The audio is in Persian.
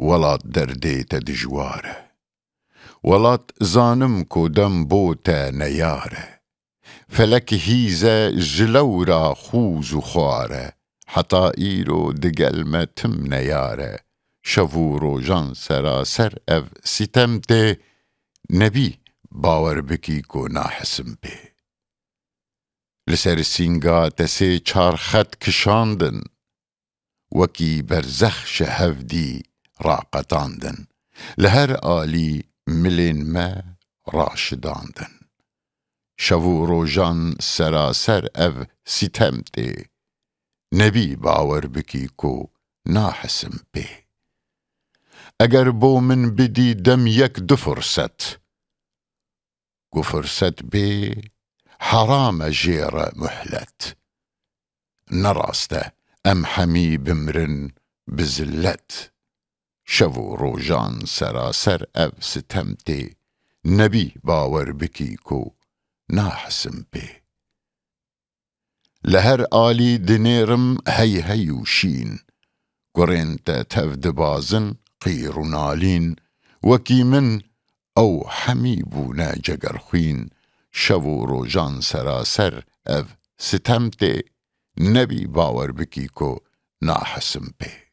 وڵات دەردێتە دژوارە وڵات زانم کۆدەم بۆتە نەیارە فەلەک هیزە ژلەورا خووز و خوارە حەتا ئیرۆ دگەلمە تم نەیارە شەو و ڕۆژان سەراسەر ئەڤ سیتەم تێ نەبی باوەڕ بکی کۆ ناحسم پێ لەسەر سینگا دەسێ چارخەت کشاندن وەکی بەرزەخ شەهەڤدی ڕاقەتاندن لە هەر ئالی ملێن مە ڕاشداندن شەو و ڕۆژان سەراسەر ئەڤ سیتەم تێ نەبی باوەڕ بکی کۆ ناحسم پێ ئەگەر بۆ من بدی دەم یەک دو فرسەت گو فرسەت بێ حەرامە ژێرە موحلەت نەڕاستە ئەم هەمی بمرن بزلەت شەو و ڕۆژان سەراسەر ئەڤ ستەم تێ نەبی باوەڕ بکی کۆ ناحسم پێ لە هەر ئالی دنێرم هەی هەی و شین گوڕێنتە تەڤ دبازن قیر و نالین وەکی من ئەو هەمی بوونە جەگەرخوین شەو و ڕۆژان سەراسەر ئەڤ ستەم تێ نەبی باوەڕ بکی کۆ ناحسم پێ